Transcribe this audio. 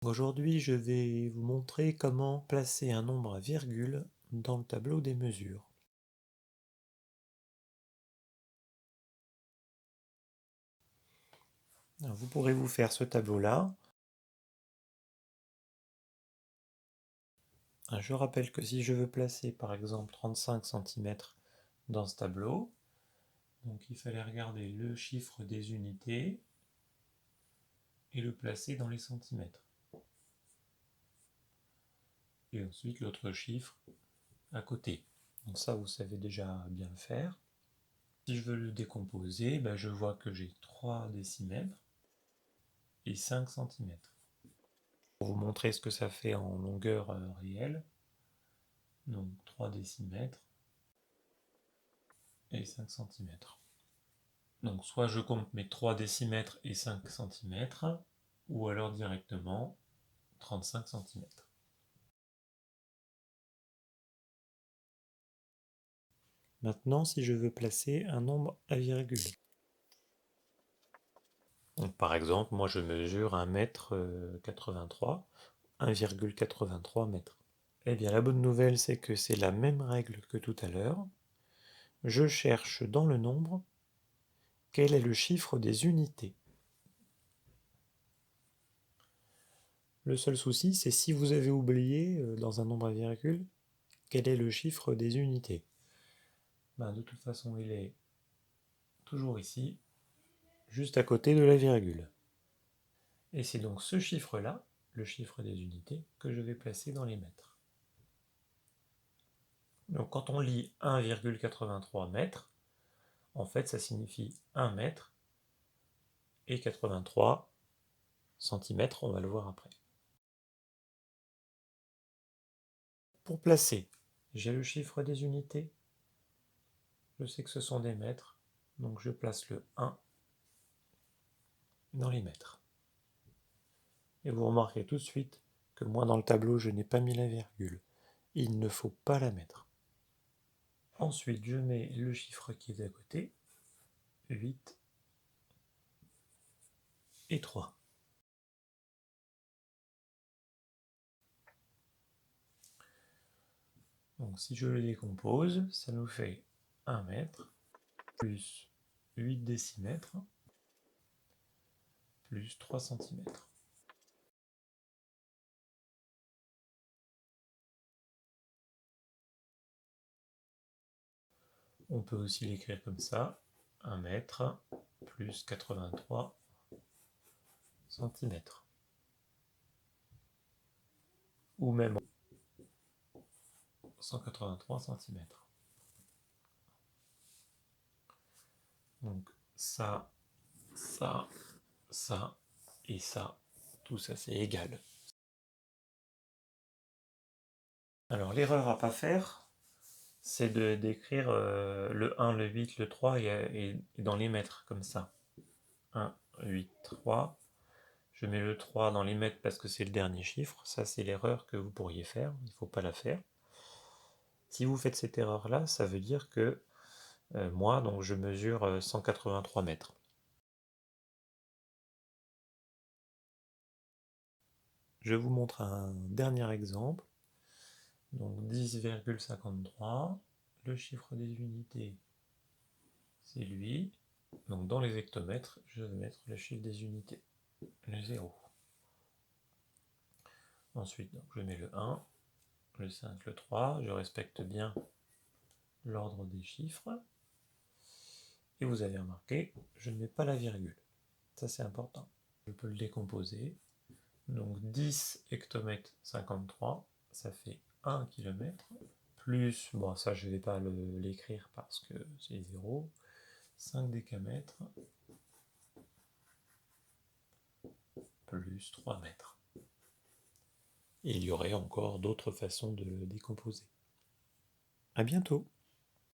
Aujourd'hui, je vais vous montrer comment placer un nombre à virgule dans le tableau des mesures. Alors, vous pourrez vous faire ce tableau-là. Je rappelle que si je veux placer par exemple 35 cm dans ce tableau, donc il fallait regarder le chiffre des unités et le placer dans les centimètres. Et ensuite l'autre chiffre à côté. Donc ça, vous savez déjà bien le faire. Si je veux le décomposer, je vois que j'ai 3 décimètres et 5 cm. Pour vous montrer ce que ça fait en longueur réelle, donc 3 décimètres et 5 cm. Donc soit je compte mes 3 décimètres et 5 cm, ou alors directement 35 cm. Maintenant, si je veux placer un nombre à virgule. Donc, par exemple, moi je mesure 1,83 m, 1,83 m. Eh bien, la bonne nouvelle, c'est que c'est la même règle que tout à l'heure. Je cherche dans le nombre quel est le chiffre des unités. Le seul souci, c'est si vous avez oublié, dans un nombre à virgule, quel est le chiffre des unités. De toute façon, il est toujours ici, juste à côté de la virgule. Et c'est donc ce chiffre-là, le chiffre des unités, que je vais placer dans les mètres. Donc quand on lit 1,83 mètres, en fait ça signifie 1 mètre et 83 centimètres, on va le voir après. Pour placer, j'ai le chiffre des unités, je sais que ce sont des mètres, donc je place le 1 dans les mètres. Et vous remarquez tout de suite que moi dans le tableau je n'ai pas mis la virgule. Il ne faut pas la mettre. Ensuite je mets le chiffre qui est à côté, 8 et 3. Donc si je le décompose, ça nous fait 1 mètre plus 8 décimètres plus 3 centimètres. On peut aussi l'écrire comme ça, 1 mètre plus 83 centimètres. Ou même 183 centimètres. Donc ça, ça, ça et ça, tout ça c'est égal. Alors l'erreur à pas faire, c'est d'écrire le 1, le 8, le 3 et dans les mètres comme ça. 1, 8, 3. Je mets le 3 dans les mètres parce que c'est le dernier chiffre. Ça c'est l'erreur que vous pourriez faire, il ne faut pas la faire. Si vous faites cette erreur-là, ça veut dire que moi, donc je mesure 183 mètres. Je vous montre un dernier exemple. Donc 10,53. Le chiffre des unités, c'est lui. Donc dans les hectomètres, je vais mettre le chiffre des unités, le 0. Ensuite, donc, je mets le 1, le 5, le 3. Je respecte bien l'ordre des chiffres. Et vous avez remarqué, je ne mets pas la virgule. Ça c'est important. Je peux le décomposer. Donc 10 hectomètres 53, ça fait 1 km, plus, bon ça je ne vais pas l'écrire parce que c'est 0, 5 décamètres, plus 3 mètres. Et il y aurait encore d'autres façons de le décomposer. À bientôt!